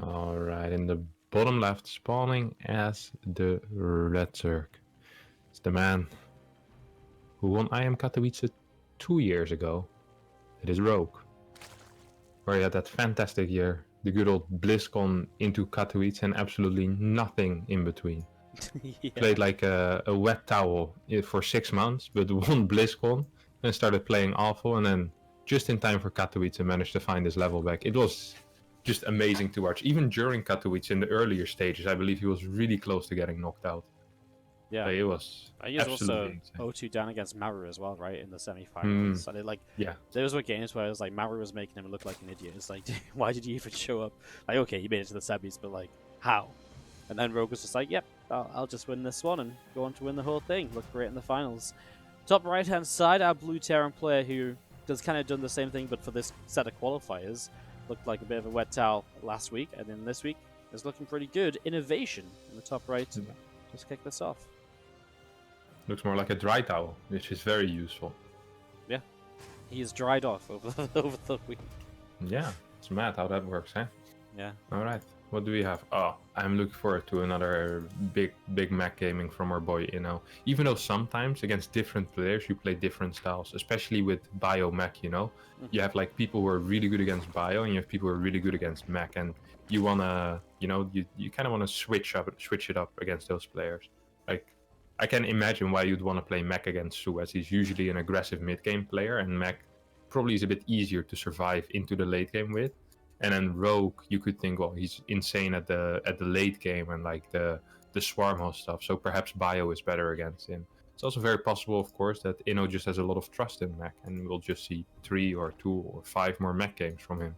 Alright, in the bottom left, spawning as the Red Zerg. It's the man who won IEM Katowice 2 years ago. It is Rogue. Where he had that fantastic year, the good old BlizzCon into Katowice and absolutely nothing in between. Yeah. Played like a wet towel for 6 months, but won BlizzCon and started playing awful, and then just in time for Katowice managed to find his level back. It was just amazing to watch. Even during Katowice in the earlier stages, I believe he was really close to getting knocked out. Yeah. But it was He was absolutely also insane. 0-2 down against Maru as well, right, in the semi-finals. And Yeah. those were games where it was like Maru was making him look like an idiot. It's like, why did you even show up? Like, okay, you made it to the semis, but like, how? And then Rogue was just like, yep, I'll just win this one and go on to win the whole thing. Look great in the finals. Top right-hand side, our blue Terran player who has kind of done the same thing, but for this set of qualifiers. Looked like a bit of a wet towel last week, and then this week is looking pretty good. INnoVation in the top right. Just kick this off. Looks more like a dry towel, which is very useful. Yeah, he is dried off over the week. Yeah, it's mad how that works, eh? Yeah. Alright, what do we have? Oh, I'm looking forward to another big Mac gaming from our boy, Even though sometimes against different players you play different styles, especially with Bio Mac, You have like people who are really good against Bio and you have people who are really good against Mac, and you wanna, you kind of want to switch it up against those players. Like, I can imagine why you'd want to play Mac against Su, as he's usually an aggressive mid-game player, and Mac probably is a bit easier to survive into the late game with. And then Rogue, you could think, well, he's insane at the late game and like the swarm host stuff. So perhaps Bio is better against him. It's also very possible, of course, that Inno just has a lot of trust in Mac, and we'll just see 3 or 2 or 5 more Mac games from him.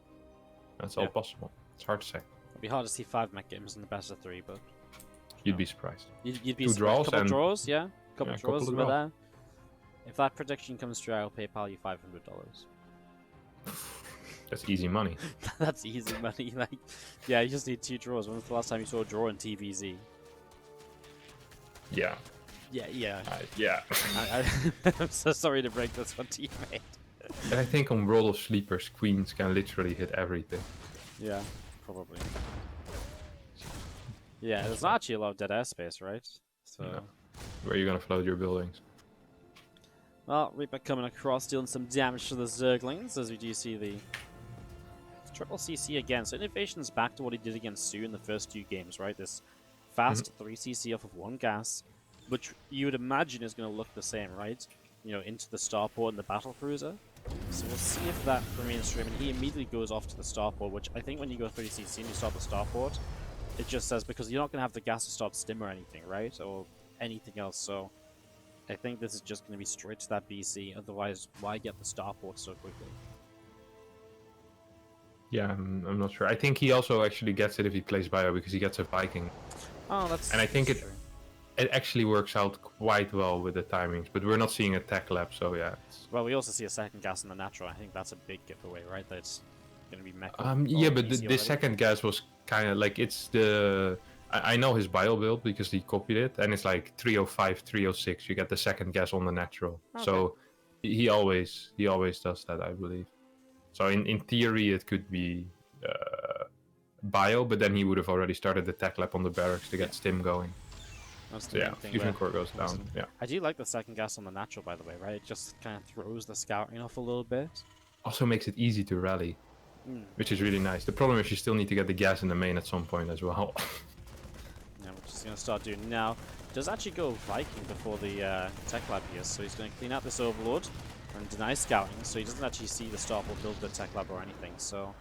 That's all possible. It's hard to say. It'd be hard to see 5 Mac games in the best of 3, but you'd be surprised. You'd be 2 surprised. draws, Couple and draws, yeah. Couple draws of over there. If that prediction comes true, I'll PayPal you $500. That's easy money. That's easy money. Like, yeah, you just need 2 draws. When was the last time you saw a draw in TvZ? Yeah. Yeah. Yeah. I'm so sorry to break this one to you, mate. And I think on World of Sleepers, queens can literally hit everything. Yeah, probably. Yeah, there's not actually a lot of dead airspace, right? So. No. Where are you gonna float your buildings? Well, Reaper coming across, dealing some damage to the Zerglings, as we do see the triple CC again. So INnoVation's back to what he did against Su in the first 2 games, right? This fast 3 CC off of 1 gas, which you would imagine is going to look the same, right? Into the starport and the battle cruiser. So we'll see if that remains true. I mean, he immediately goes off to the starport, which I think when you go 3 CC and you start the starport, it just says because you're not going to have the gas to start stim or anything, right? Or anything else. So I think this is just going to be straight to that BC. Otherwise, why get the starport so quickly? Yeah, I'm not sure. I think he also actually gets it if he plays Bio, because he gets a Viking. Oh, that's. And I think true. it actually works out quite well with the timings, but we're not seeing a tech lab, so yeah. Well, we also see a second gas in the natural. I think that's a big giveaway, right? That's going to be mech. Yeah, but the second gas was kind of like, it's the... I know his Bio build because he copied it, and it's like 305, 306. You get the second gas on the natural. Okay. So he always does that, I believe. So in theory, it could be Bio, but then he would have already started the tech lab on the barracks to get stim going. So yeah, fusion core goes down. Yeah. I do like the second gas on the natural, by the way, right? It just kind of throws the scouting off a little bit. Also makes it easy to rally, which is really nice. The problem is you still need to get the gas in the main at some point as well. Yeah, we're just going to start doing now. Does actually go Viking before the tech lab here, so he's going to clean out this Overlord and deny scouting, so he doesn't actually see the starport build the tech lab or anything, so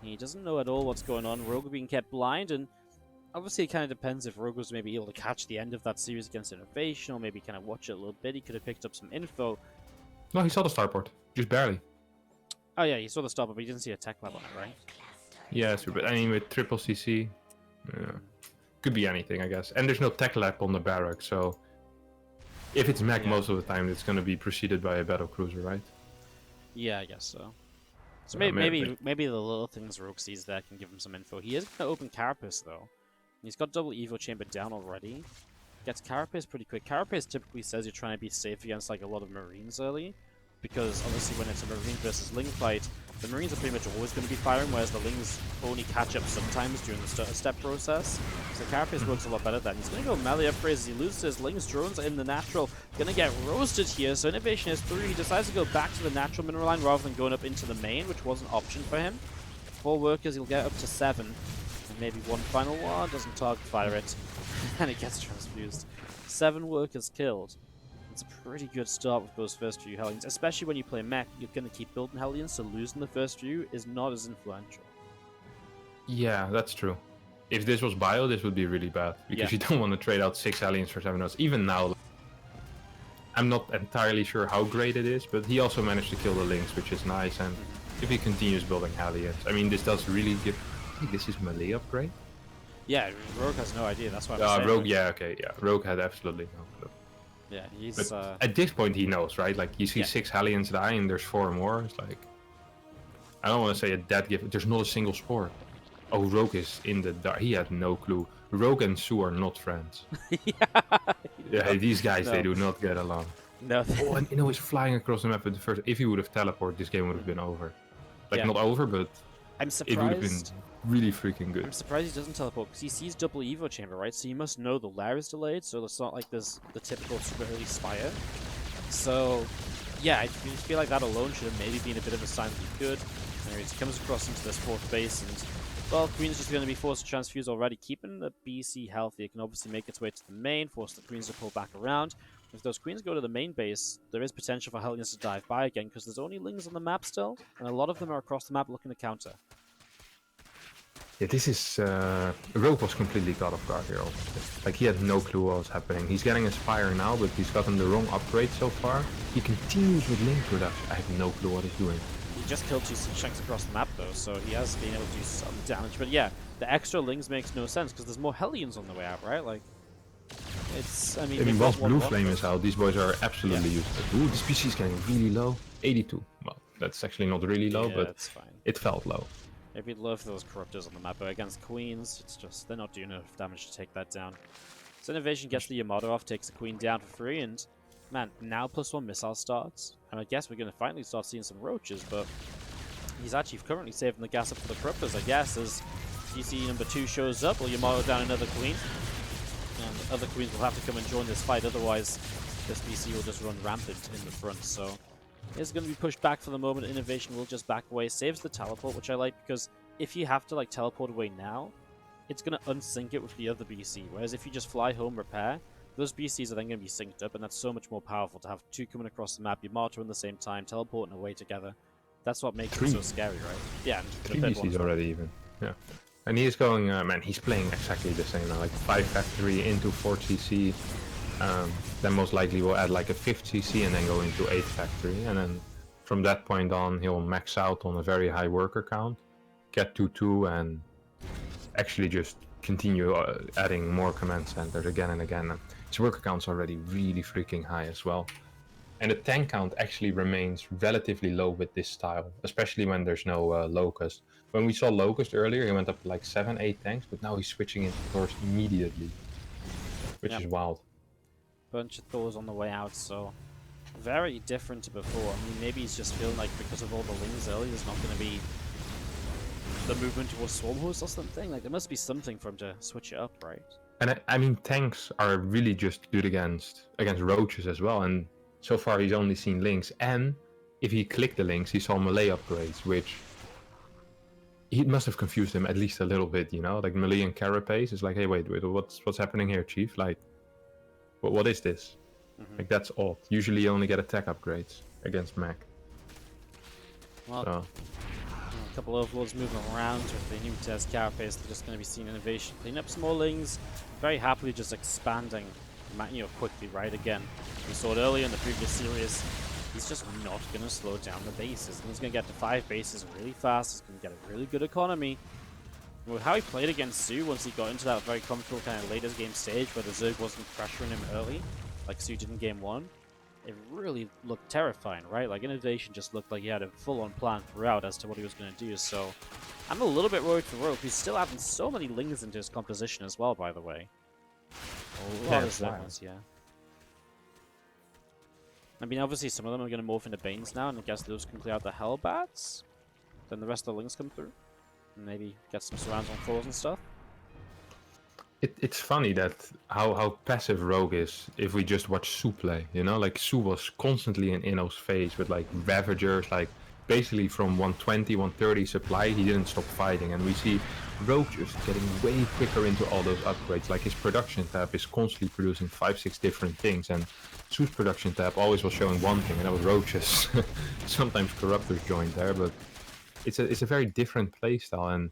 he doesn't know at all what's going on. Rogue being kept blind, and obviously it kind of depends if Rogue was maybe able to catch the end of that series against INnoVation, or maybe kind of watch it a little bit. He could have picked up some info. No, he saw the starport, just barely. Oh yeah, he saw the starport, but he didn't see a tech lab on it, right? Yeah, sure, but I mean with triple CC, could be anything, I guess. And there's no tech lab on the barrack, so if it's mech most of the time, it's going to be preceded by a battle cruiser, right? Yeah, I guess so. So maybe the little things Rogue sees there can give him some info. He is going to open Carapace though. He's got double Evo chamber down already. Gets Carapace pretty quick. Carapace typically says you're trying to be safe against like a lot of Marines early, because obviously when it's a Marine versus Ling fight, the Marines are pretty much always going to be firing, whereas the Lings only catch up sometimes during the step process. So Carapace works a lot better then. He's going to go melee upgrades as he loses his Lings. Drones in the natural. Going to get roasted here, so INnoVation is through. He decides to go back to the natural mineral line rather than going up into the main, which was an option for him. 4 workers, he'll get up to 7. And maybe one final one, doesn't target fire it, and it gets transfused. 7 workers killed. It's a pretty good start with those first few Hellions, especially when you play mech. You're going to keep building Hellions, so losing the first few is not as influential. Yeah, that's true. If this was Bio, this would be really bad, because you don't want to trade out 6 Hellions for 7 nodes. Even now, I'm not entirely sure how great it is, but he also managed to kill the Lynx, which is nice, and if he continues building Hellions, I mean, this does really give... I think this is melee upgrade? Yeah, Rogue has no idea, that's why I'm saying. Rogue, yeah, okay, yeah. Rogue had absolutely no clue. Yeah, he's... At this point he knows, right? Like, you see 6 Hellions die and there's 4 more. It's like... I don't want to say a dead gift. There's not a single spore. Oh, Rogue is in the dark. He had no clue. Rogue and Sue are not friends. Yeah, these guys, they do not get along. No. Oh, and he's flying across the map with the first... If he would have teleported, this game would have been over. Like, not over, but... I'm surprised. It would have been really freaking good. I'm surprised he doesn't teleport, because he sees double Evo chamber, right? So you must know the lair is delayed, so it's not like there's the typical super early Spire. So, yeah, I feel like that alone should have maybe been a bit of a sign that he could. Anyways, he comes across into this 4th base, and, well, Queen's just going to be forced to transfuse already. Keeping the BC healthy, it can obviously make its way to the main, force the Queens to pull back around. If those Queens go to the main base, there is potential for Hellions to dive by again, because there's only Lings on the map still, and a lot of them are across the map looking to counter. Yeah, this is... Rogue was completely caught off guard here. Like, he had no clue what was happening. He's getting his fire now, but he's gotten the wrong upgrade so far. He continues with Link production. I have no clue what he's doing. He just killed 2 chunks across the map, though, so he has been able to do some damage. But yeah, the extra Lings makes no sense, because there's more Hellions on the way out, right? Like, it's... I mean once Blue Flame is out, these boys are absolutely useless. Ooh, this PC is getting really low. 82. Well, that's actually not really low, but it's fine. It felt low. Maybe love those Corruptors on the map, but against Queens, it's just, they're not doing enough damage to take that down. So INnoVation gets the Yamato off, takes the Queen down for free, and man, now +1 missile starts. And I guess we're going to finally start seeing some Roaches, but he's actually currently saving the gas up for the Corruptors, I guess, as DC number 2 shows up, will Yamato down another Queen. And other Queens will have to come and join this fight, otherwise this BC will just run rampant in the front, so... It's going to be pushed back for the moment. INnoVation will just back away. Saves the teleport, which I like, because if you have to like teleport away now, it's going to unsync it with the other BC. Whereas if you just fly home, repair, those BCs are then going to be synced up, and that's so much more powerful to have 2 coming across the map, Yamato in the same time, teleporting away together. That's what makes it so scary, right? Yeah, and 3 BCs already even. Yeah. And he is going, man, he's playing exactly the same now, like 5 factory into 4 CC. Then most likely we'll add like a 5th CC and then go into 8th factory, and then from that point on he'll max out on a very high worker count, get to 2, and actually just continue adding more command centers again and again. And his worker count's already really freaking high as well. And the tank count actually remains relatively low with this style, especially when there's no Locust. When we saw Locust earlier, he went up to like 7-8 tanks, but now he's switching into Thors immediately, which is wild. Bunch of Thors on the way out, so very different to before. I mean, maybe he's just feeling like because of all the Lings early, there's not going to be the movement towards Swarm Host or something. Like, there must be something for him to switch it up, right? And I mean, tanks are really just good against Roaches as well, and so far he's only seen Lings. And if he clicked the Lings, he saw melee upgrades, which he must have confused him at least a little bit, you know? Like, melee and Carapace is like, hey, wait, what's happening here, Chief? Like, what is this? Like, that's odd. Usually you only get attack upgrades against mech. Well, so. A couple of Overlords moving around with the new test Carapace. They're just going to be seeing INnoVation clean up some more Lings, very happily just expanding, quickly, right? Again, we saw it earlier in the previous series. He's just not going to slow down the bases. He's going to get to 5 bases really fast. He's going to get a really good economy. And with how he played against Sue, once he got into that very comfortable kind of later game stage where the Zerg wasn't pressuring him early, like Sue did in game 1, it really looked terrifying, right? Like, INnoVation just looked like he had a full-on plan throughout as to what he was going to do, so I'm a little bit worried for Rogue, who's still adding so many Lings into his composition as well, by the way. A lot of Zerglings, yeah. I mean, obviously some of them are going to morph into Banes now, and I guess those can clear out the Hellbats. then the rest of the links come through. And maybe get some surrounds on floors and stuff. It's funny that how passive Rogue is if we just watch Su play, you know? Like, Su was constantly in Inno's face with, like, Ravagers, like, basically from 120, 130 supply, he didn't stop fighting. And we see Rogue just getting way quicker into all those upgrades. Like, his production tab is constantly producing 5-6 different things, and Su's production tab always was showing one thing, and that was Roaches. Sometimes Corruptors joined there, but it's a very different playstyle, and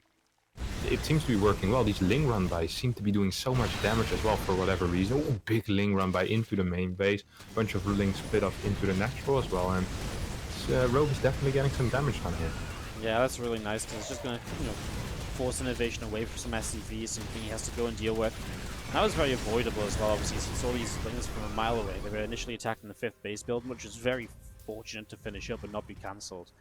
it seems to be working well. These Ling run bys seem to be doing so much damage as well for whatever reason. Ooh, big Ling run by into the main base, bunch of Lings split off into the natural as well, and Rogue is definitely getting some damage done here. Yeah, that's really nice because it's just going to, force INnoVation away from some SCVs, something he has to go and deal with. And that was very avoidable as well, obviously, since all these things from a mile away. They were initially attacking the 5th base build, which is very fortunate to finish up and not be cancelled.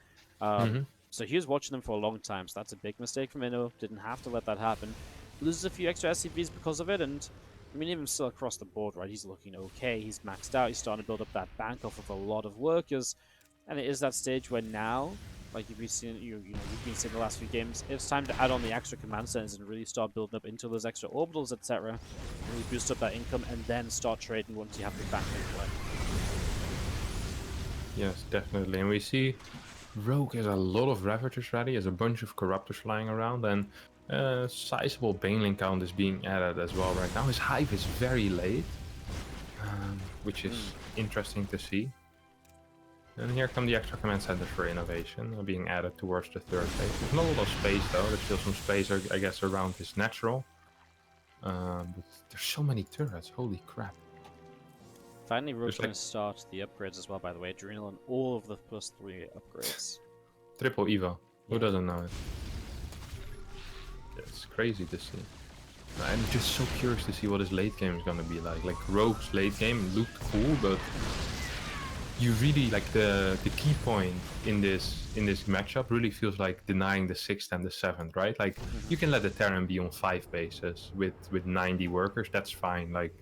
So he was watching them for a long time, so that's a big mistake from Inno. Didn't have to let that happen. Loses a few extra SCVs because of it, and I mean, even still across the board, right? He's looking okay. He's maxed out. He's starting to build up that bank off of a lot of workers, and it is that stage where now, like you've been seeing, you've been seeing the last few games, it's time to add on the extra command centers and really start building up into those extra orbitals, etc. Really boost up that income, and then start trading once you have the bank in play. Yes, definitely, and we see Rogue has a lot of Ravagers ready, has a bunch of Corruptors flying around, and a sizable Baneling count is being added as well right now. His Hive is very late, which is interesting to see. And here come the extra command centers for INnoVation being added towards the 3rd phase. There's not a lot of space though, there's still some space I guess around his natural. But there's so many turrets, holy crap. Finally, Rogue's going to start the upgrades as well, by the way. Adrenal and all of the +3 upgrades. Triple Evo. Who doesn't know it? It's crazy to see. I'm just so curious to see what his late game is going to be like. Like, Rogue's late game looked cool, but you really, like, the key point in this matchup really feels like denying the 6th and the 7th, right? Like, you can let the Terran be on 5 bases with 90 workers, that's fine. Like,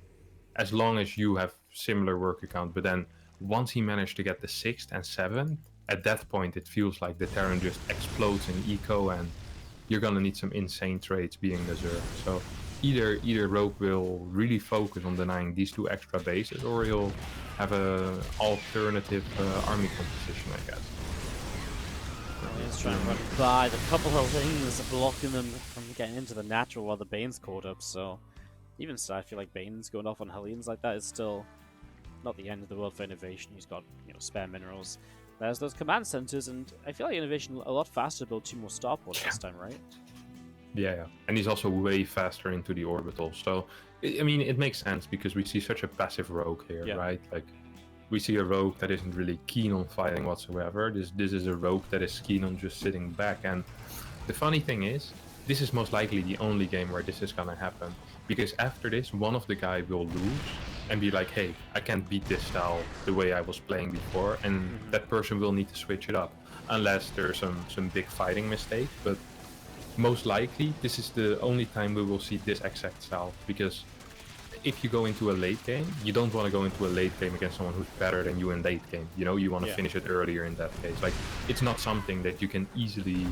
as long as you have similar worker count, but then once he managed to get the 6th and 7th, at that point it feels like the Terran just explodes in eco, and you're gonna need some insane trades being deserved. So either Rogue will really focus on denying these 2 extra bases, or he'll have a alternative army composition, I guess. He's trying to run by the couple of things blocking them from getting into the natural while the Bane's caught up, so even so, I feel like Bane's going off on Hellions like that is still not the end of the world for INnoVation. He's got, spare minerals. There's those command centers, and I feel like INnoVation a lot faster to build 2 more starports this time, right? Yeah, and he's also way faster into the orbital. So, I mean, it makes sense because we see such a passive Rogue here, right? Like, we see a Rogue that isn't really keen on fighting whatsoever. This is a Rogue that is keen on just sitting back. And the funny thing is, this is most likely the only game where this is gonna happen. Because after this, one of the guys will lose and be like, hey, I can't beat this style the way I was playing before, and that person will need to switch it up. Unless there's some big fighting mistake, but most likely this is the only time we will see this exact style. Because if you go into a late game, you don't want to go into a late game against someone who's better than you in late game. You want to finish it earlier in that case. Like, it's not something that you can easily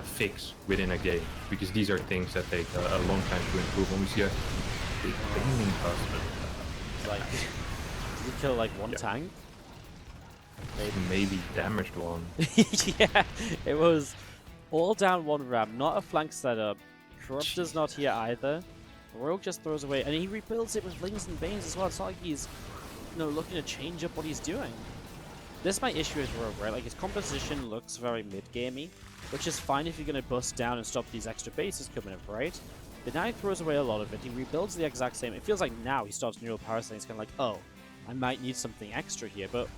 fix within a game, because these are things that take a long time to improve. When we see a big Baneling bust, like, did we kill like one tank? Maybe damaged one. Yeah, it was all down one ram, not a flank setup. Corruptor's not here either. Rogue just throws away, and he rebuilds it with Lings and Banes as well. It's not like he's, looking to change up what he's doing. This is my issue with Rogue, right? Like, his composition looks very mid-gamey, which is fine if you're going to bust down and stop these extra bases coming up, right? But now he throws away a lot of it. He rebuilds the exact same. It feels like now he starts Neural Parasite. He's kind of like, oh, I might need something extra here, but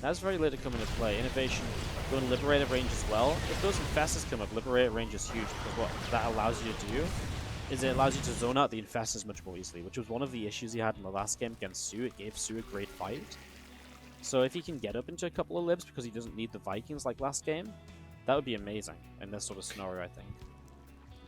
that's very late to come into play. INnoVation going to Liberator range as well. If those Infestors come up, Liberator range is huge, because what that allows you to do is it allows you to zone out the Infestors much more easily, which was one of the issues he had in the last game against Su. It gave Su a great fight. So if he can get up into a couple of libs because he doesn't need the Vikings like last game, that would be amazing in this sort of scenario, I think.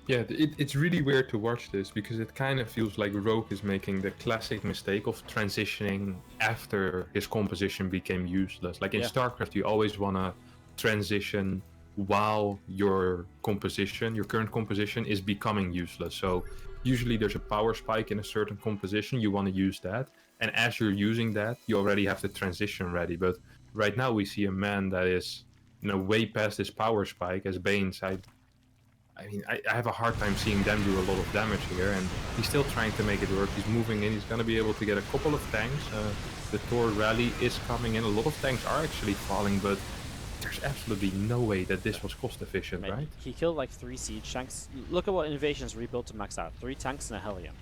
Yeah, it's really weird to watch this, because it kind of feels like Rogue is making the classic mistake of transitioning after his composition became useless. Like in StarCraft, you always want to transition while your current composition is becoming useless. So usually there's a power spike in a certain composition, you want to use that, and as you're using that, you already have the transition ready. But right now we see a man that is, way past his power spike as Banes. I have a hard time seeing them do a lot of damage here, and he's still trying to make it work. He's moving in, he's going to be able to get a couple of tanks. The Thor rally is coming in, a lot of tanks are actually falling, but there's absolutely no way that this was cost efficient, Man, right? he killed like 3 siege tanks. Look at what INnoVation's rebuilt to max out. 3 tanks and a Hellion.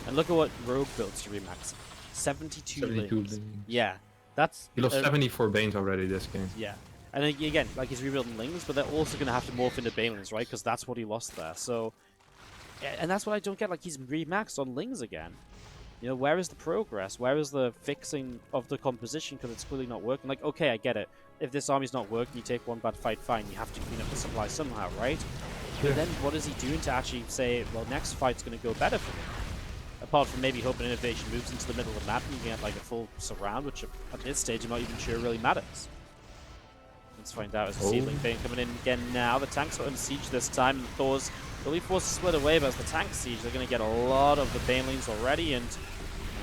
And look at what Rogue built to remax. 72 lings. Yeah, that's... He lost 74 Banes already this game. Yeah. And again, like he's rebuilding lings, but they're also going to have to morph into Banelings, right? Because that's what he lost there. So, and that's what I don't get. Like, he's remaxed on lings again. Where is the progress? Where is the fixing of the composition? Because it's clearly not working. Like, okay, I get it. If this army's not working, you take one bad fight, fine. You have to clean up the supply somehow, right? Yeah. But then what is he doing to actually say, well, next fight's going to go better for me? Apart from maybe hoping INnoVation moves into the middle of the map and you get like a full surround, which at this stage I'm not even sure really matters. Let's find out as the Seedling Bane coming in again now. The tanks are on siege this time, and the Thors will be forced to split away, but as the tank siege, they're going to get a lot of the Banelings already, and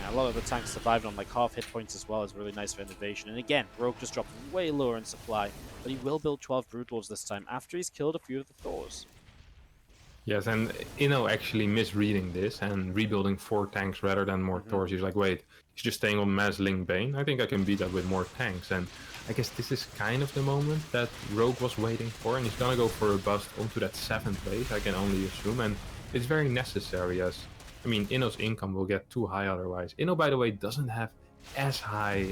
a lot of the tanks survived on like half hit points as well. Is really nice for INnoVation. And again, Rogue just dropped way lower in supply, but he will build 12 Broodlords this time after he's killed a few of the Thors. Yes, and actually misreading this and rebuilding 4 tanks rather than more Thors. He's like, wait, he's just staying on Mass Ling Bane. I think I can beat that with more tanks. And I guess this is kind of the moment that Rogue was waiting for, and he's gonna go for a bust onto that 7th base, I can only assume. And it's very necessary, as Inno's income will get too high otherwise. Inno, by the way, doesn't have as high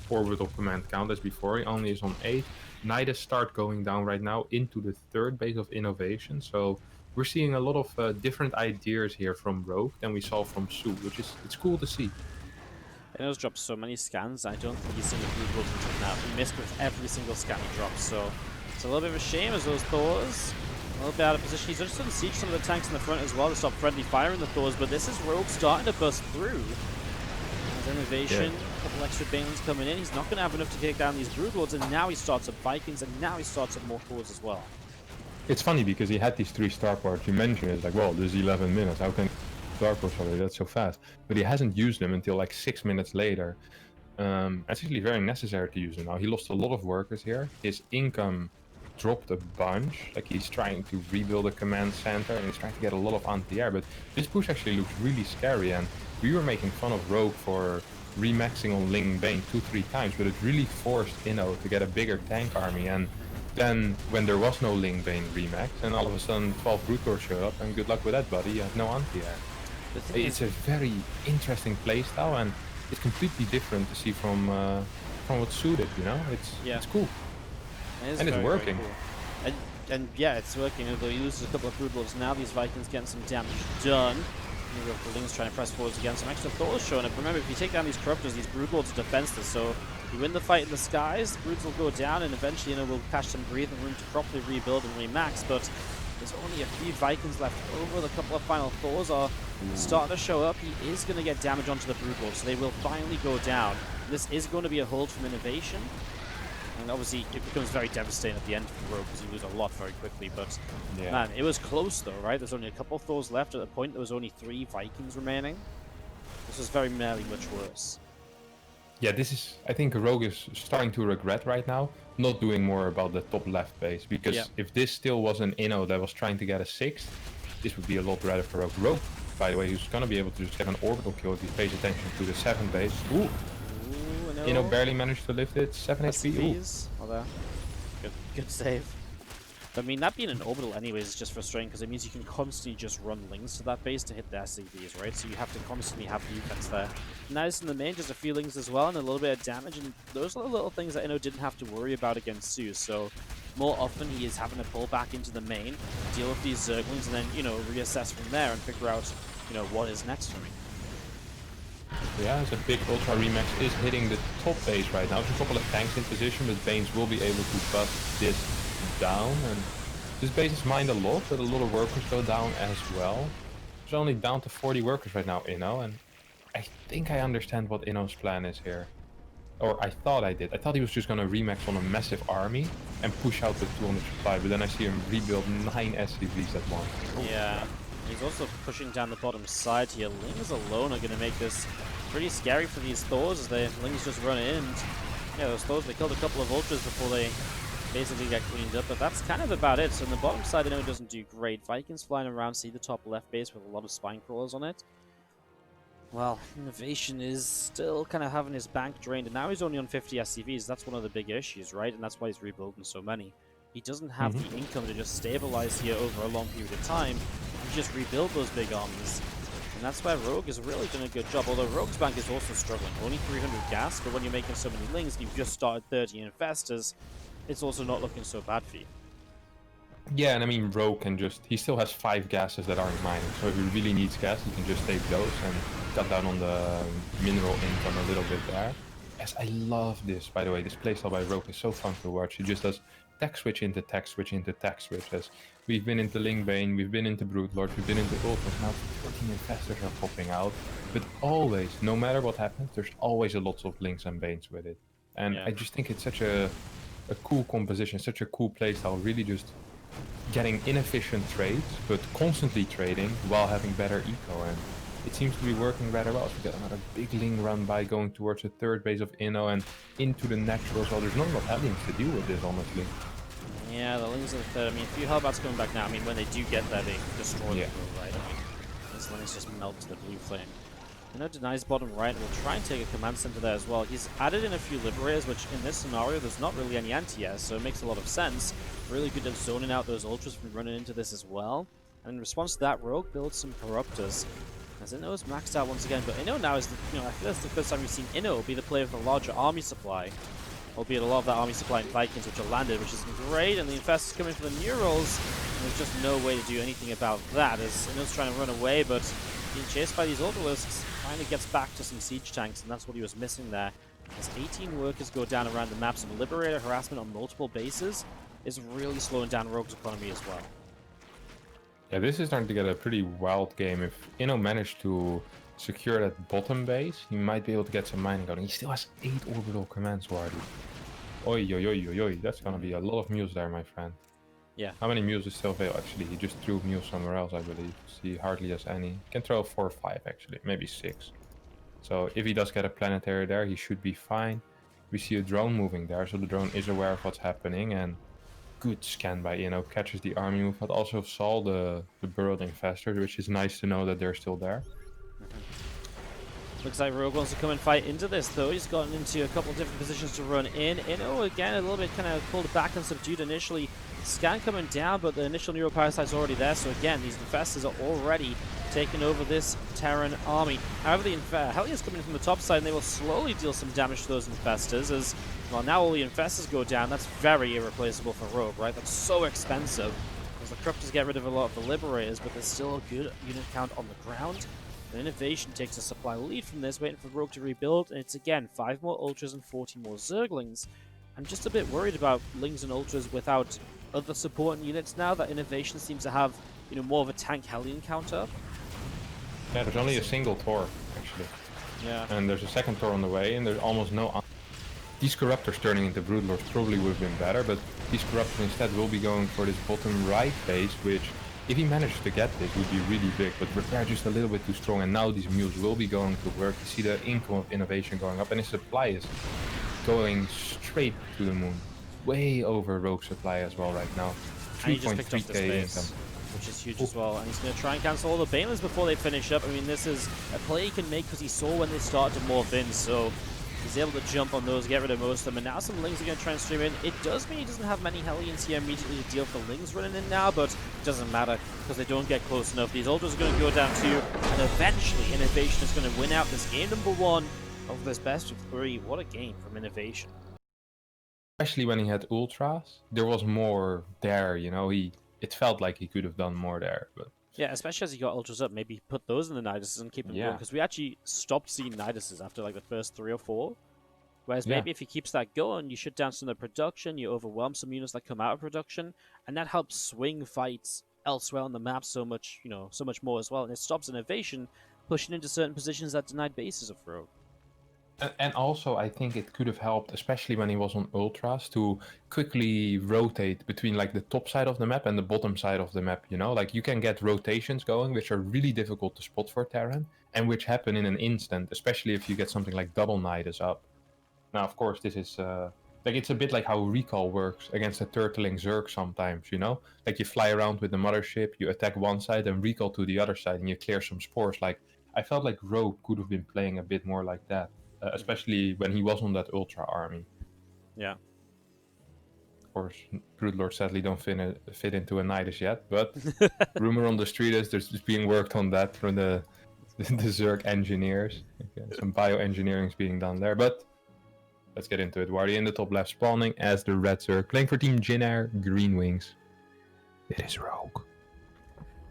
orbital command count as before. He only is on 8. Nidus start going down right now into the 3rd base of INnoVation, so we're seeing a lot of different ideas here from Rogue than we saw from Su, which is it's cool to see. Inno's dropped so many scans, I don't think he's seen the Broodlords until now. He missed with every single scan he dropped, so it's a little bit of a shame as those Thors a little bit out of position. He's just going to siege some of the tanks in the front as well to stop friendly fire in the Thors, but this is Rogue starting to bust through. As INnoVation, a couple extra Banelings coming in. He's not going to have enough to take down these Broodlords, and now he starts up Vikings, and now he starts up more Thors as well. It's funny because he had these 3 starports. You mentioned it, like, well, there's 11 minutes. How can starports already? That's so fast. But he hasn't used them until like 6 minutes later. It's actually very necessary to use them now. He lost a lot of workers here. His income dropped a bunch. Like, he's trying to rebuild a command center and he's trying to get a lot of anti-air. But this push actually looks really scary. And we were making fun of Rogue for remaxing on Ling Bane 2-3 times, but it really forced Inno to get a bigger tank army. And then when there was no Ling Bane remax, and all of a sudden 12 Broodlords showed up, and good luck with that, buddy. You have no anti-air. It's a very interesting playstyle, and it's completely different to see from what's suited. It's cool, and it's working. Cool. And yeah, it's working. Although he loses a couple of Broodlords now, these Vikings getting some damage done. The Lings trying to press forwards again. Some extra Thors showing up. Remember, if you take down these Corruptors, these Broodlords are defenseless, so you win the fight in the skies, the Broods will go down, and eventually we'll catch some breathing room to properly rebuild and remax, but there's only a few Vikings left over. The couple of final Thors are starting to show up. He is going to get damage onto the Broodlords, so they will finally go down. This is going to be a hold from INnoVation, and obviously it becomes very devastating at the end for Rogue because you lose a lot very quickly, but man, it was close though, right? There's only a couple of Thors left. At the point there was only 3 Vikings remaining. This is very nearly much worse. Yeah, I think Rogue is starting to regret right now not doing more about the top left base, because if this still was an Inno that was trying to get a 6th, this would be a lot better for Rogue. Rogue, by the way, who's gonna be able to just get an orbital kill if he pays attention to the 7th base. Ooh, no. Inno barely managed to lift it. 7 HP. Oh, there. Good save. But that being an orbital anyways is just frustrating because it means you can constantly just run Lings to that base to hit the SCVs, right? So you have to constantly have defense there. Nice in the main, just a few Lings as well and a little bit of damage, and those are the little things that Inno didn't have to worry about against Su. So more often he is having to pull back into the main, deal with these Zerglings, and then, reassess from there and figure out, what is next for me. Yeah, it's a big Ultra Remax is hitting the top base right now. There's a couple of tanks in position, but Banes will be able to bust this down, and this base is mined a lot, but a lot of workers go down as well. It's only down to 40 workers right now, Inno, and I think I understand what Inno's plan is here. or I thought I did. I thought he was just gonna remax on a massive army and push out the 200 supply, but then I see him rebuild 9 SCVs at once. Yeah, he's also pushing down the bottom side here. Lings alone are going to make this pretty scary for these Thors as the Lings just run in. And, yeah, those Thors, they killed a couple of Ultras before they basically get cleaned up, but that's kind of about it. So on the bottom side, I know it doesn't do great. Vikings flying around, see the top left base with a lot of spine crawlers on it. Well, INnoVation is still kind of having his bank drained, and now he's only on 50 SCVs. That's one of the big issues, right? And that's why he's rebuilding so many. He doesn't have the income to just stabilize here over a long period of time. You just rebuild those big armies. And that's where Rogue is really doing a good job, although Rogue's bank is also struggling. Only 300 gas, but when you're making so many Lings and you've just started 30 Infestors, it's also not looking so bad for you. Yeah, and I mean, Rogue can just... He still has 5 gases that aren't mining, so if he really needs gas, he can just take those and cut down on the mineral income a little bit there. Yes, I love this, by the way. This playstyle by Rogue is so fun to watch. He just does tech switch into tech switch into tech switch. As we've been into Lingbane, we've been into Broodlord, we've been into Ultras, now 14 Infestors are popping out. But always, no matter what happens, there's always a lot of Links and Banes with it. And Yeah. I just think it's such a cool composition, such a cool playstyle, really just getting inefficient trades, but constantly trading while having better eco, and it seems to be working rather well. So we get another big Ling run by going towards the third base of Inno and into the natural, so there's not enough aliens to deal with this, honestly. Yeah, the Lings are the third. I mean, a few Hellbats coming back now. I mean, when they do get there, they destroy the blue, right? I mean, these Lings just melt to the blue flame. Inno denies bottom right. We'll try and take a command center there as well. He's added in a few Liberators, which in this scenario, there's not really any anti-air, so it makes a lot of sense. Really good at zoning out those Ultras from running into this as well. And in response to that, Rogue builds some Corruptors. As Inno is maxed out once again, but Inno now is, I feel that's the first time we've seen Inno be the player with a larger army supply. Albeit a lot of that army supply in Vikings, which are landed, which isn't great, and the Infestors coming for the Neurals, and there's just no way to do anything about that, as Inno's trying to run away, but being chased by these Ultralisks finally gets back to some siege tanks, and that's what he was missing there. As 18 workers go down around the map, some Liberator harassment on multiple bases is really slowing down Rogue's economy as well. Yeah, this is starting to get a pretty wild game. If Inno managed to secure that bottom base, he might be able to get some mining going. He still has 8 orbital commands, Wardy. Oi, oi, oi, oi, oi. That's gonna be a lot of mules there, my friend. Yeah. How many mules is still available? Actually, he just threw mules somewhere else, I believe. He hardly has any. He can throw 4 or 5, actually. Maybe 6. So if he does get a planetary there, he should be fine. We see a drone moving there, so the drone is aware of what's happening, and good scan by Inno, catches the army move, but also saw the burrowed Infestors, which is nice to know that they're still there. Looks like Rogue wants to come and fight into this, though. He's gotten into a couple of different positions to run in. Inno, again, a little bit kind of pulled back and subdued initially. Scan coming down, but the initial Neuroparasite's already there, so again, these Infestors are already taking over this Terran army. However, the Hellions coming in from the top side, and they will slowly deal some damage to those Infestors, as, well, now all the Infestors go down. That's very irreplaceable for Rogue, right? That's so expensive, as the Corruptors get rid of a lot of the Liberators, but there's still a good unit count on the ground. And INnoVation takes a supply lead from this, waiting for Rogue to rebuild, and it's again 5 more Ultras and 40 more Zerglings. I'm just a bit worried about Lings and Ultras without other supporting units now that INnoVation seems to have, more of a tank Hellion counter. Yeah, there's only a single Tor, actually. Yeah. And there's a second Tor on the way, and there's almost no... These Corruptors turning into Broodlords probably would have been better, but these Corruptors instead will be going for this bottom right base, which... If he manages to get this, would be really big, but we're just a little bit too strong, and now these mules will be going to work. You see the income of INnoVation going up, and his supply is going straight to the moon. Way over Rogue supply as well right now. 3.3k income. Which is huge as well, and he's going to try and cancel all the Banelings before they finish up. I mean, this is a play he can make because he saw when they started to morph in, so he's able to jump on those, get rid of most of them, and now some Lings are going to try and stream in. It does mean he doesn't have many Hellions here immediately to deal with the Lings running in now, but it doesn't matter because they don't get close enough. These Ultras are going to go down too, and eventually INnoVation is going to win out this game number 1 of this best of 3. What a game from INnoVation. Especially when he had Ultras, there was more there, it felt like he could have done more there, but... Yeah, especially as he got Ultras up, maybe put those in the Niduses and keep them going, because we actually stopped seeing Niduses after like the first 3 or 4. Whereas maybe if he keeps that going, you shut down some of the production, you overwhelm some units that come out of production, and that helps swing fights elsewhere on the map so much, so much more as well. And it stops INnoVation pushing into certain positions that denied bases of Rogue. And also, I think it could have helped, especially when he was on Ultras, to quickly rotate between like the top side of the map and the bottom side of the map. You know, like you can get rotations going, which are really difficult to spot for Terran, and which happen in an instant, especially if you get something like Double Knight is up. Now, of course, this is like it's a bit like how recall works against a turtling Zerg sometimes. You know, like you fly around with the mothership, you attack one side and recall to the other side, and you clear some spores. Like I felt like Rogue could have been playing a bit more like that. Especially when he was on that Ultra army. Yeah. Of course, Broodlord sadly don't fit into a Nidus yet, but rumor on the street is there's being worked on that from the Zerg engineers. Okay, some bioengineering is being done there, but let's get into it. Wardy in the top left spawning as the red Zerg, playing for Team Jinair Green Wings. It is Rogue.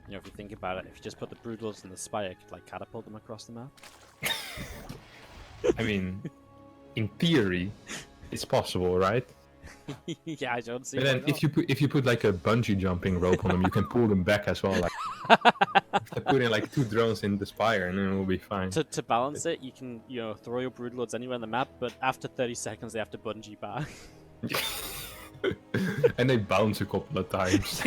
You know, if you think about it, if you just put the Broodlords in the Spire, it could like catapult them across the map. I mean, in theory, it's possible, right? Yeah, I don't see. But then if you put like a bungee jumping rope on them, you can pull them back as well. Like put in like 2 drones in the Spire, and then it will be fine. To balance it, you can throw your Broodlords anywhere on the map, but after 30 seconds they have to bungee back. And they bounce a couple of times.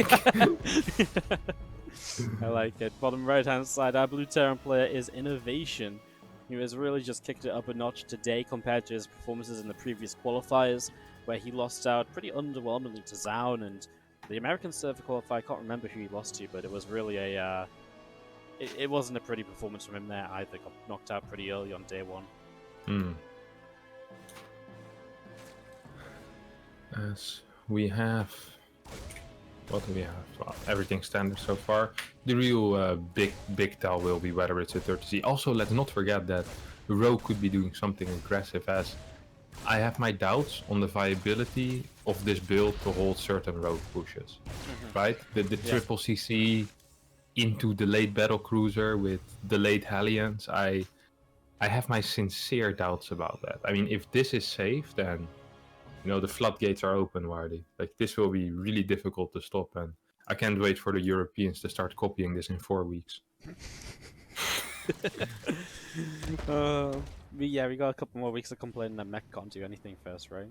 I like it. Bottom right hand side, our blue Terran player is INnoVation. He has really just kicked it up a notch today compared to his performances in the previous qualifiers, where he lost out pretty underwhelmingly to Zaun, and the American server qualifier, I can't remember who he lost to, but it was really a... It wasn't a pretty performance from him there either. Got knocked out pretty early on day 1. As we have... What do we have? Well, everything standard so far. The real big tell will be whether it's a 30Z. Also, let's not forget that Rogue could be doing something aggressive, as I have my doubts on the viability of this build to hold certain Rogue pushes. Right? The triple CC into the late battle cruiser with the late Hellions, I have my sincere doubts about that. I mean, if this is safe, then the floodgates are open, Wardy. Like, this will be really difficult to stop, and I can't wait for the Europeans to start copying this in 4 weeks. Yeah, we got a couple more weeks of complaining that mech can't do anything first, right?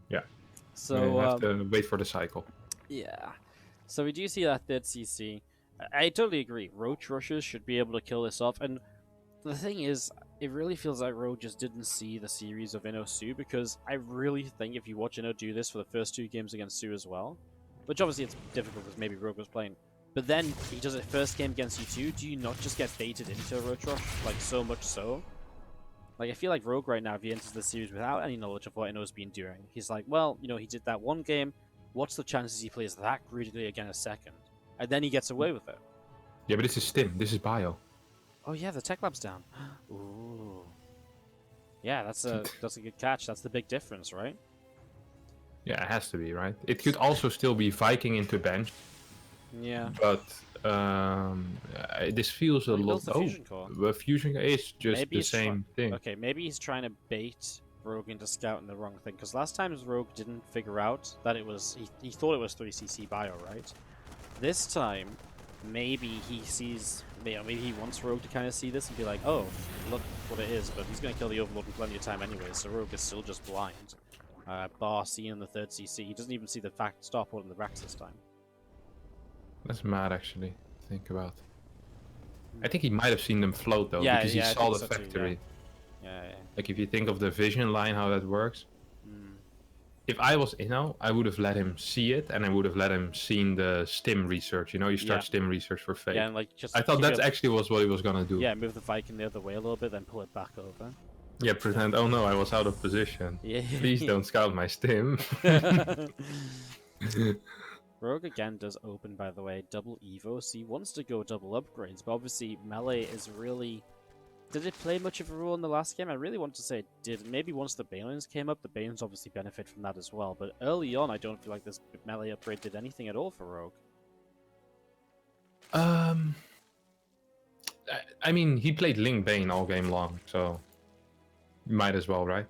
Yeah. So we have to wait for the cycle. Yeah. So we do see that third CC. I totally agree. Roach rushers should be able to kill this off, and the thing is, it really feels like Rogue just didn't see the series of Su, because I really think if you watch Inno do this for the first 2 games against Su as well, which obviously it's difficult because maybe Rogue was playing, but then he does it first game against U2, do you not just get baited into a Roach rush? Like, so much so? Like, I feel like Rogue right now, if he enters the series without any knowledge of what Inno's been doing, he's like, well, he did that 1 game, what's the chances he plays that greedily again a second? And then he gets away with it. Yeah, but this is Stim, this is Bio. Oh yeah, the tech lab's down. Ooh. Yeah, that's a good catch. That's the big difference, right? Yeah, it has to be, right? It could also still be Viking into bench. Yeah. But this feels a lot... Fusion core. The Fusion core is just maybe the same thing. Okay, maybe he's trying to bait Rogue into scouting the wrong thing, because last time Rogue didn't figure out that it was... He thought it was 3cc bio, right? This time, maybe he sees... maybe he wants Rogue to kind of see this and be like, oh, look what it is, but he's going to kill the Overlord in plenty of time anyway, so Rogue is still just blind. Bar seeing the third CC. He doesn't even see the fact stop holding the racks this time. That's mad, actually, to think about. I think he might have seen them float, though, because he saw the factory. Yeah. Like, if you think of the vision line, how that works. If I was Inno, I would have let him see it, and I would have let him seen the stim research. You start stim research for fake. Yeah, and like just... I thought that actually was what he was gonna do. Yeah, move the Viking the other way a little bit, then pull it back over. Yeah, pretend, oh no, I was out of position. Yeah. Please don't scout my stim. Rogue again does open, by the way, double Evo, so he wants to go double upgrades, but obviously melee is really... Did it play much of a role in the last game? I really want to say it did. Maybe once the Balins came up, the Balins obviously benefit from that as well, but early on I don't feel like this melee upgrade did anything at all for Rogue. I mean, he played Ling Bane all game long, so... Might as well, right?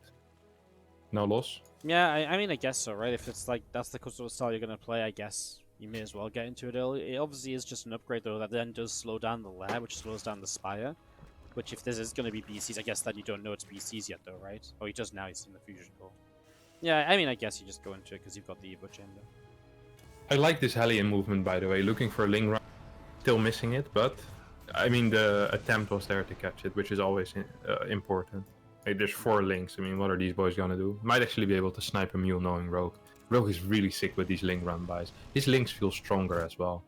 No loss? Yeah, I mean, I guess so, right? If it's like, that's the custom style you're going to play, I guess you may as well get into it early. It obviously is just an upgrade, though, that then does slow down the lair, which slows down the Spire. Which, if this is going to be BCs, I guess that you don't know it's BCs yet, though, right? Oh, he does now. He's seen the fusion core. Yeah, I mean, I guess you just go into it because you've got the Evo chamber. I like this Hellion movement, by the way. Looking for a Ling run, still missing it, but I mean the attempt was there to catch it, which is always important. Like, there's 4 Lings. I mean, what are these boys gonna do? Might actually be able to snipe a mule knowing Rogue. Rogue is really sick with these Ling run bys. His Lings feel stronger as well.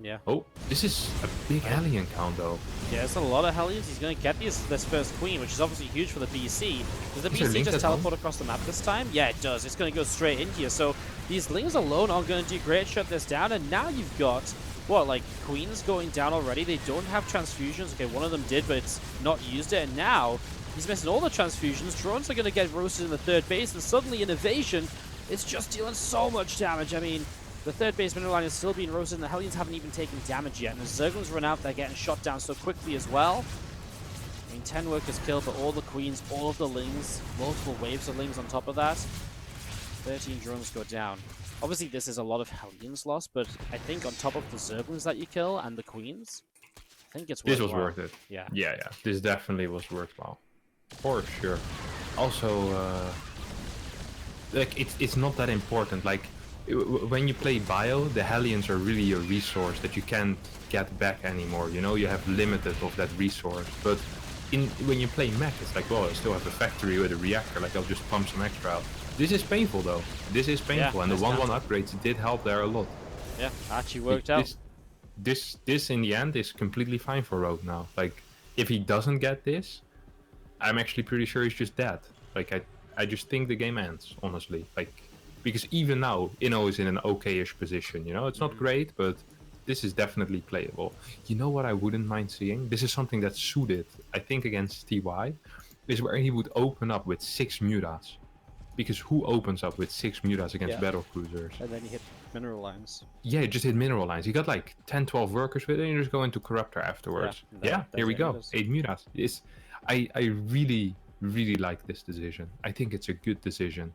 Yeah. Oh, this is a big Hellion count though. Yeah, it's a lot of Hellions. He's going to get this first Queen, which is obviously huge for the BC. Does the BC just teleport across the map this time? Yeah, it does. It's going to go straight in here. So these Lings alone are going to do great. Shut this down. And now you've got, what, like Queens going down already? They don't have transfusions. Okay, one of them did, but it's not used it. And now he's missing all the transfusions. Drones are going to get roasted in the third base. And suddenly INnoVation is just dealing so much damage. I mean, the third base mineral line is still being roasted, and the Hellions haven't even taken damage yet. And as Zerglings run out, they're getting shot down so quickly as well. I mean, 10 workers killed, but all the Queens, all of the Lings, multiple waves of Lings on top of that. 13 drones go down. Obviously, this is a lot of Hellions lost, but I think on top of the Zerglings that you kill and the Queens, I think it's worthwhile. This was worth it. Yeah. Yeah. This definitely was worthwhile. For sure. Also, like, it's not that important. Like, when you play bio, the Hellions are really a resource that you can't get back anymore. You know, you have limited of that resource. But when you play mech, it's like, well, I still have a factory with a reactor. Like, I'll just pump some extra out. This is painful, though. This is painful, and the 1-1 upgrades did help there a lot. Yeah, actually worked out. This in the end is completely fine for Rogue now. Like, if he doesn't get this, I'm actually pretty sure he's just dead. Like, I just think the game ends, honestly. Like, because even now, Inno is in an okay-ish position, you know? It's not great, but this is definitely playable. You know what I wouldn't mind seeing? This is something that's suited, I think, against TY, is where he would open up with 6 Mutas. Because who opens up with 6 Mutas against battle cruisers? And then you hit mineral lines. Yeah, just hit mineral lines. You got like 10, 12 workers with it, and you just go into Corruptor afterwards. Yeah, here we go. 8 Mutas. I really, really like this decision. I think it's a good decision.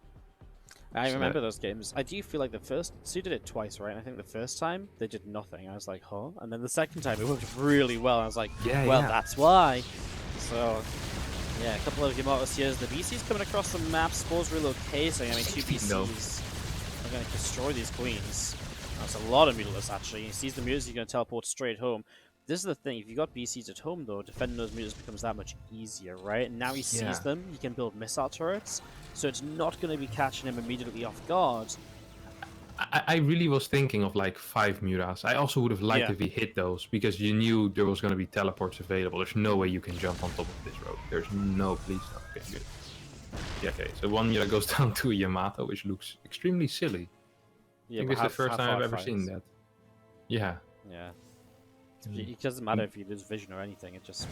I remember those games. I do feel like the first... So you did it twice, right? I think the first time, they did nothing. I was like, huh? And then the second time, it worked really well. I was like, that's why. So, yeah, a couple of Yamatos here. The BC's coming across the map. Spores relocating. I mean, 2 BCs are going to destroy these Queens. That's a lot of Mutilas, actually. He sees the Mutas, he's going to teleport straight home. This is the thing, if you got BCs at home though, defending those Mutas becomes that much easier, right? And now he sees them, he can build missile turrets, so it's not going to be catching him immediately off guard. I really was thinking of like 5 Mutas. I also would have liked if he hit those, because you knew there was going to be teleports available. There's no way you can jump on top of this road. There's no, please no. Okay, good. Yeah, okay, so 1 Muta goes down to a Yamato, which looks extremely silly. I think it's the first time I've ever seen that. Yeah. Yeah. It doesn't matter if you lose vision or anything, it just...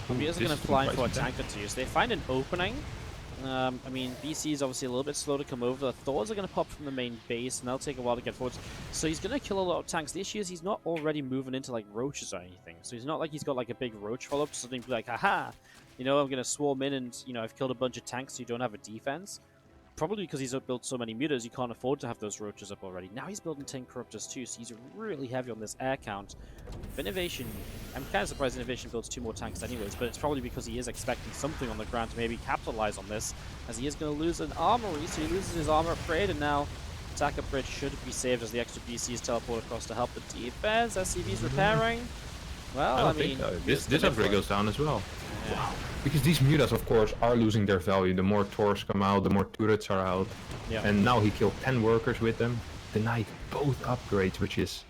Mutas are going to fly for a tank or two, so they find an opening. I mean, BC is obviously a little bit slow to come over. The Thors are going to pop from the main base, and they'll take a while to get forward. So he's going to kill a lot of tanks. The issue is he's not already moving into, like, roaches or anything. So he's not like he's got, like, a big roach follow-up to suddenly be like, haha! You know, I'm going to swarm in and, you know, I've killed a bunch of tanks so you don't have a defense. Probably because he's built so many Mutas, you can't afford to have those roaches up already. Now he's building 10 Corruptors too, so he's really heavy on this air count. If INnoVation, I'm kind of surprised INnoVation builds 2 more tanks anyways, but it's probably because he is expecting something on the ground to maybe capitalize on this, as he is going to lose an armory, so he loses his armor upgrade, and now attack upgrade should be saved as the extra BCs teleport across to help the defense. SCV's repairing. Well, I mean... This upgrade goes down as well. Yeah. Wow. Because these Mutas, of course, are losing their value. The more Tors come out, the more turrets are out. Yeah. And now he killed 10 workers with them. Denied both upgrades, which is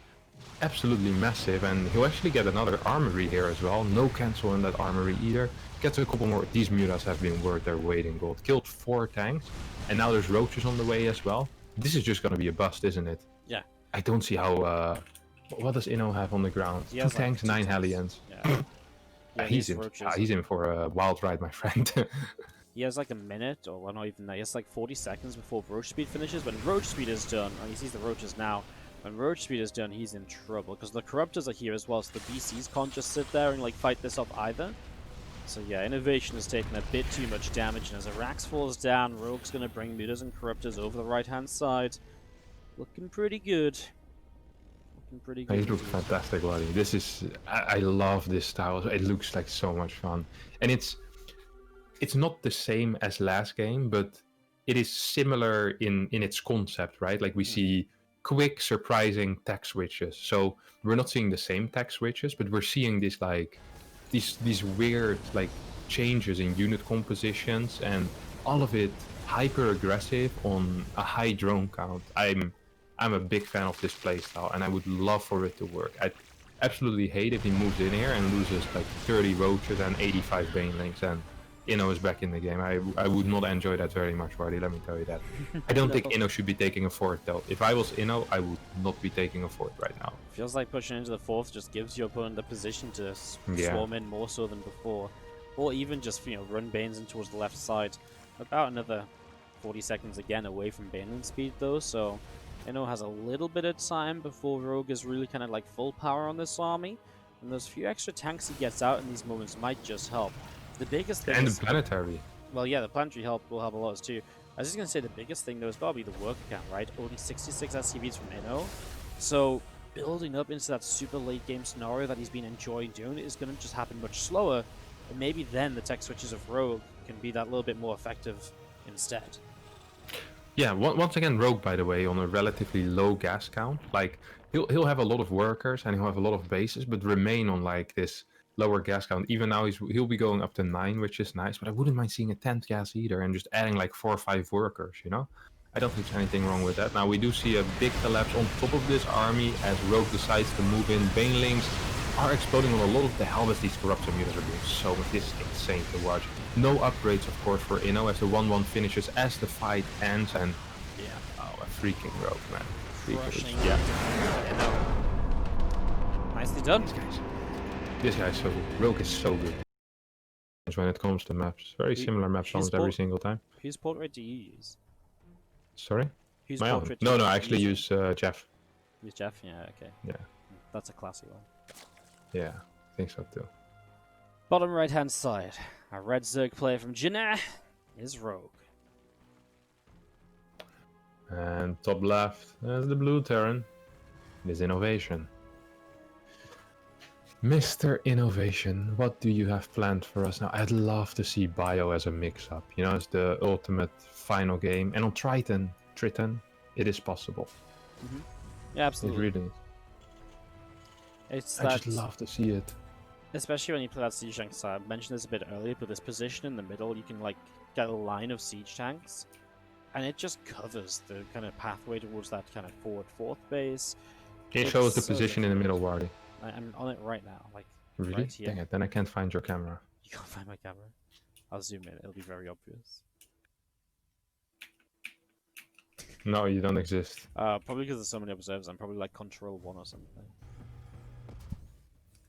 absolutely massive. And he'll actually get another armory here as well. No cancel in that armory either. Gets a couple more. These Mutas have been worth their weight in gold. Killed 4 tanks. And now there's roaches on the way as well. This is just going to be a bust, isn't it? Yeah. I don't see how... what does Inno have on the ground? 2 tanks, 9 Hellions. Yeah. Yeah, he's in for a wild ride, my friend. He has like a minute, or well, not even that. He has like 40 seconds before Roach Speed finishes. When Roach Speed is done, he sees the Roaches now. When Roach Speed is done, he's in trouble, because the Corruptors are here as well, so the BCs can't just sit there and like fight this off either. So yeah, INnoVation has taken a bit too much damage, and as Arax falls down, Rogue's going to bring Mutas and Corruptors over the right-hand side. Looking pretty good. Looking pretty good. He looks fantastic, buddy. This is I love this style. It looks like so much fun, and it's not the same as last game, but it is similar in its concept, right? Like we see quick, surprising tech switches. So we're not seeing the same tech switches, but we're seeing this like these weird like changes in unit compositions, and all of it hyper aggressive on a high drone count. I'm a big fan of this playstyle, and I would love for it to work. I'd absolutely hate if he moves in here and loses like 30 roaches and 85 banelings, and Inno is back in the game. I would not enjoy that very much, Wardy, let me tell you that. I don't think Inno should be taking a fort, though. If I was Inno, I would not be taking a fort right now. Feels like pushing into the fourth just gives your opponent the position to swarm in more so than before. Or even just, run Banes in towards the left side. About another 40 seconds again away from Baneling speed, though, so Inno has a little bit of time before Rogue is really kind of like full power on this army. And those few extra tanks he gets out in these moments might just help. The biggest thing is... the planetary. Well, yeah, the planetary help will help a lot too. I was just going to say the biggest thing, though, is got to be the work count, right? Only 66 SCVs from Inno. So building up into that super late game scenario that he's been enjoying doing is going to just happen much slower. And maybe then the tech switches of Rogue can be that little bit more effective instead. Yeah, once again, Rogue, by the way, on a relatively low gas count. Like, he'll have a lot of workers and he'll have a lot of bases, but remain on like this lower gas count. Even now he'll be going up to 9, which is nice, but I wouldn't mind seeing a 10th gas either and just adding like 4 or 5 workers, you know? I don't think there's anything wrong with that. Now we do see a big collapse on top of this army as Rogue decides to move in. Banelings are exploding on a lot of the helmets. These corruption units are doing so much. This is insane to watch. No upgrades, of course, for Inno as the 1-1 finishes as the fight ends, and a freaking Rogue, man. Crushing Nicely done. This guy's so good. Rogue is so good. When it comes to maps, very similar maps almost every single time. Whose portrait do you use? Sorry? Whose My own. portrait? No, I actually use Jeff. Use Jeff? Yeah, okay. Yeah. That's a classy one. Yeah, I think so too. Bottom right hand side, a red Zerg player from Jinnah is Rogue. And top left is the blue Terran. It is INnoVation. Mr. INnoVation, what do you have planned for us now? I'd love to see Bio as a mix-up, you know, as the ultimate final game. And on Triton, it is possible. Yeah, absolutely. It really is. I just love to see it. Especially when you play that siege tank side. I mentioned this a bit earlier, but this position in the middle, you can like get a line of siege tanks, and it just covers the kind of pathway towards that kind of forward fourth base. It shows the position in the middle, Wardy. I'm on it right now, like really? Right here. Dang it, then I can't find your camera. You can't find my camera. I'll zoom in, it'll be very obvious. No, you don't exist. Probably because there's so many observers. I'm probably like Control 1 or something.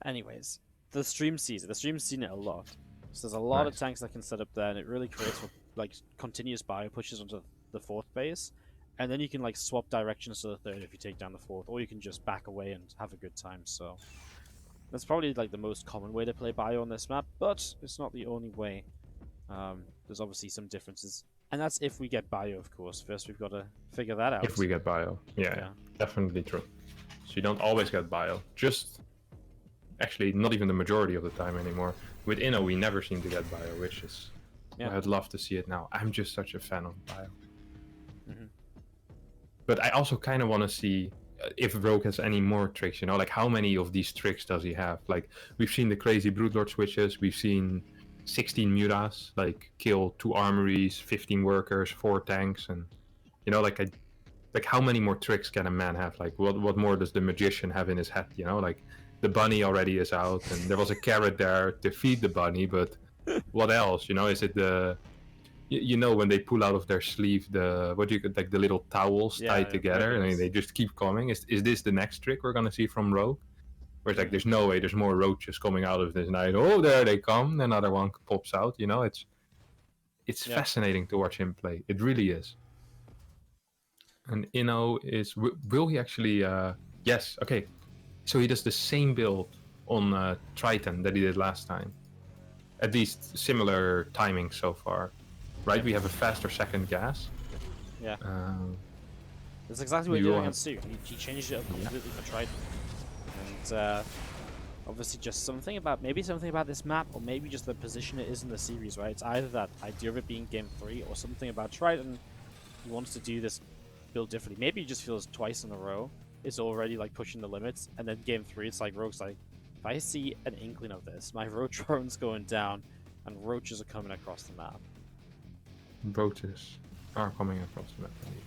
Anyways, the stream sees it. The stream's seen it a lot. So there's a lot of tanks that can set up there, and it really creates like continuous bio pushes onto the fourth base. And then you can like swap directions to the third if you take down the fourth, or you can just back away and have a good time. So that's probably like the most common way to play bio on this map, but it's not the only way. There's obviously some differences. And that's if we get bio, of course. First, we've got to figure that out. If we get bio. Yeah, definitely true. So you don't always get bio. Just, actually, not even the majority of the time anymore. With Inno, we never seem to get bio, which is... I'd love to see it now. I'm just such a fan of bio. But I also kind of want to see if Rogue has any more tricks, you know? Like, how many of these tricks does he have? Like, we've seen the crazy Broodlord switches. We've seen 16 mutas, like kill 2 armories, 15 workers, 4 tanks, and you know, like how many more tricks can a man have? Like what more does the magician have in his head? You know, like the bunny already is out, and there was a carrot there to feed the bunny, but what else? You know, is it the you know when they pull out of their sleeve the like the little towels tied together, and they just keep coming? Is this the next trick we're gonna see from Rogue? Where it's like, there's no way, there's more roaches coming out of this night. Oh, there they come. Another one pops out. You know, it's fascinating to watch him play. It really is. And Inno is... Will he actually... yes, okay. So he does the same build on Triton that he did last time. At least similar timing so far. Right? We have a faster second gas. Yeah. That's exactly what he You did are- against Sue. He changed it up completely for Trident. And obviously just something about this map, or maybe just the position it is in the series, right? It's either that idea of it being game 3 or something about Trident. He wants to do this build differently. Maybe he just feels twice in a row is already like pushing the limits, and then game 3 it's like Rogue's like, if I see an inkling of this, my roach drone's going down and roaches are coming across the map. Roaches are coming across the map. Indeed.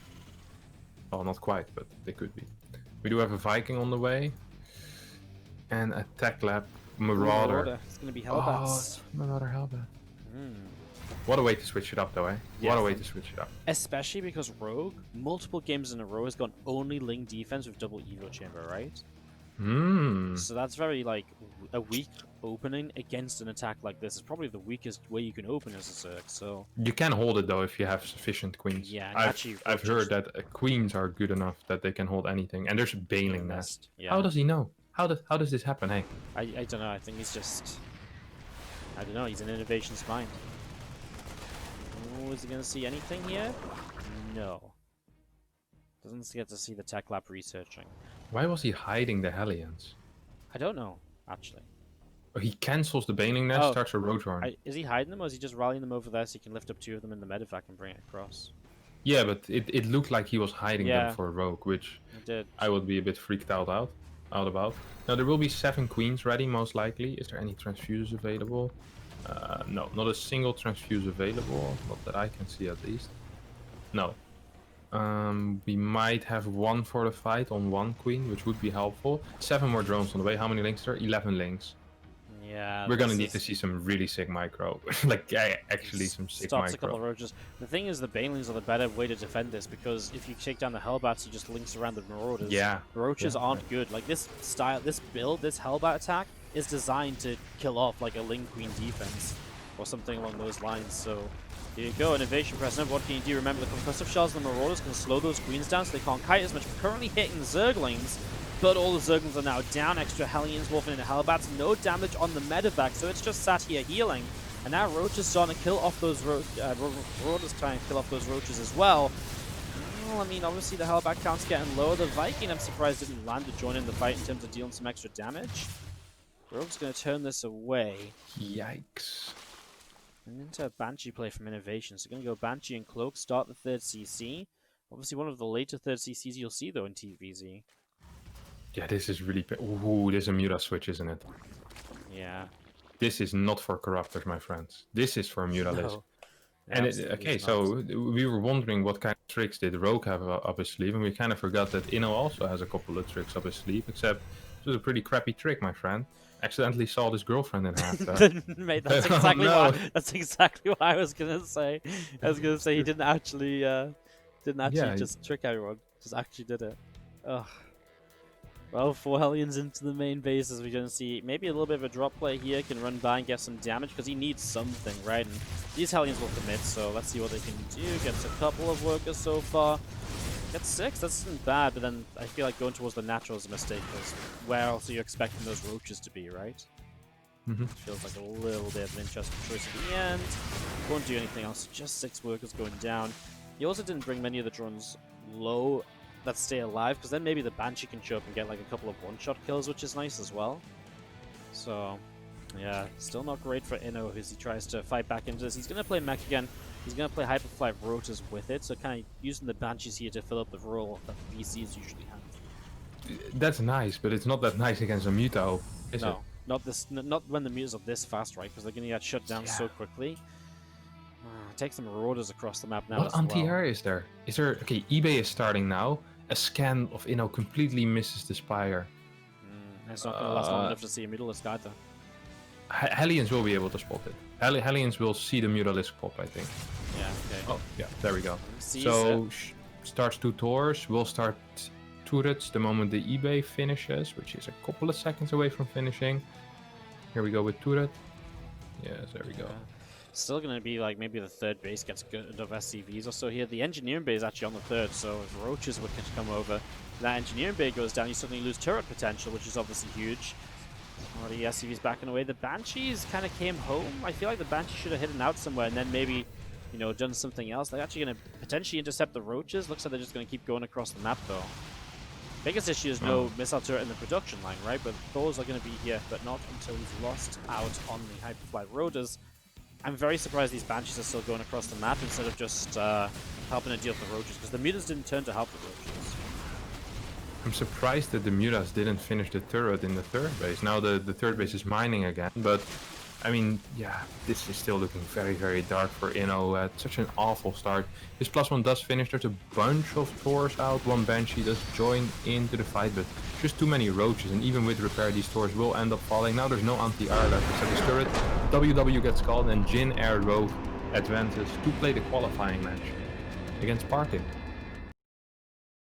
Well, not quite, but they could be. We do have a Viking on the way. And a Tech Lab Marauder. It's going to be Oh, Hellbats. Marauder Hellbat. Mm. What a way to switch it up, though, eh? Yeah, what a way to switch it up. Especially because Rogue, multiple games in a row, has gone only Ling defense with double Evo Chamber, right? Hmm. So that's very, like, a weak opening against an attack like this. It's probably the weakest way you can open as a Zerg, so... You can hold it, though, if you have sufficient queens. Yeah, I've heard that queens are good enough that they can hold anything. And there's a Bailing Nest. Yeah. How does he know? How does this happen, hey? I don't know, I think he's just... I don't know, he's in INnoVation's mind. Oh, is he going to see anything here? No. Doesn't get to see the Tech Lab researching. Why was he hiding the Hellions? I don't know, actually. Oh, he cancels the Bailing Nest, starts a Roach Horn. Is he hiding them, or is he just rallying them over there so he can lift up 2 of them in the medevac and bring it across? Yeah, but it looked like he was hiding them for a Rogue, which I would be a bit freaked out about. Now, there will be 7 queens ready, most likely. Is there any transfuses available? No, not a single transfuse available. Not that I can see, at least. No. We might have 1 for the fight on 1 queen, which would be helpful. 7 more drones on the way. How many links are there? 11 links. Yeah. We're gonna need to see some really sick micro. Like, actually some sick stops micro. A couple of roaches. The thing is, the Banelings are the better way to defend this, because if you take down the Hellbats, you just links around the Marauders. Yeah. The roaches aren't good. Like, this style, this build, this Hellbat attack is designed to kill off, like, a Ling Queen defense or something along those lines, so... Here you go, Innovation President. What can you do? Remember, the concussive shells and the Marauders can slow those queens down so they can't kite as much. We're currently hitting Zerglings, but all the Zerglings are now down. Extra Hellions wolfing into Hellbats. No damage on the medevac, so it's just sat here healing. And now Roach is starting to kill off those Marauders, trying to kill off those Roaches as well. Well, I mean, obviously the Hellbat count's getting lower. The Viking, I'm surprised, didn't land to join in the fight in terms of dealing some extra damage. Rogue's going to turn this away. Yikes. And into a Banshee play from INnoVation. So going to go Banshee and Cloak, start the 3rd CC. Obviously one of the later 3rd CCs you'll see, though, in TvZ. Yeah, this is really... Ooh, there's a Muta switch, isn't it? Yeah. This is not for Corruptors, my friends. This is for Mutalisk. No. And okay, so we were wondering what kind of tricks did Rogue have up his sleeve, and we kind of forgot that Inno also has a couple of tricks up his sleeve, except it was a pretty crappy trick, my friend. Accidentally saw his girlfriend in half. Mate, that's exactly that's exactly what I was gonna say. I was gonna say he didn't actually just trick everyone. Just actually did it. Ugh. Well, 4 Hellions into the main base, as we're going to see maybe a little bit of a drop play here, can run by and get some damage, because he needs something, right? And these Hellions will commit, so let's see what they can do. Gets a couple of workers so far. Gets 6, that isn't bad, but then I feel like going towards the natural is a mistake, because where else are you expecting those roaches to be, right? Feels like a little bit of an interesting choice at the end. Won't do anything else, just 6 workers going down. He also didn't bring many of the drones low that stay alive, because then maybe the Banshee can show up and get like a couple of one-shot kills, which is nice as well. So, yeah, still not great for Inno as he tries to fight back into this. He's going to play mech again. He's going to play Hyperfly Rotors with it, so kind of using the Banshees here to fill up the role that the VCs usually have. That's nice, but it's not that nice against a Muto, is it? Not when the Mutas are this fast, right? Because they're going to get shut down so quickly. Take some Marauders across the map now. What anti-air is there? Is there... Okay, eBay is starting now. A scan of Inno completely misses the Spire. It's not going to last long enough to see a Mutalisk either. Hellions will be able to spot it. Hellions will see the Mutalisk pop, I think. Yeah, okay. Oh, yeah, there we go. So, starts 2 Taurs. We'll start turrets the moment the eBay finishes, which is a couple of seconds away from finishing. Here we go with turret. Yes, there we go. Still going to be like maybe the 3rd base gets good enough SCVs or so here. The engineering bay is actually on the 3rd, so if roaches would come over, that engineering bay goes down, you suddenly lose turret potential, which is obviously huge. Already SCVs backing away. The Banshees kind of came home. I feel like the Banshee should have hidden out somewhere and then maybe you know, done something else. They're actually going to potentially intercept the roaches. Looks like they're just going to keep going across the map, though. Biggest issue is no missile turret in the production line, right? But those are going to be here, but not until he's lost out on the Hyperflight Rotors. I'm very surprised these Banshees are still going across the map instead of just helping to deal with the roaches, because the mutants didn't turn to help the roaches. I'm surprised that the Mutas didn't finish the turret in the third base. Now the third base is mining again, but I mean, yeah, this is still looking very, very dark for Inno. Such an awful start. His +1 does finish. There's a bunch of Tors out. One Banshee does join into the fight, but just too many roaches. And even with repair, these Tors will end up falling. Now there's no anti-air left except his turret. WW gets called, and Jin Air Rogue advances to play the qualifying match against Parting.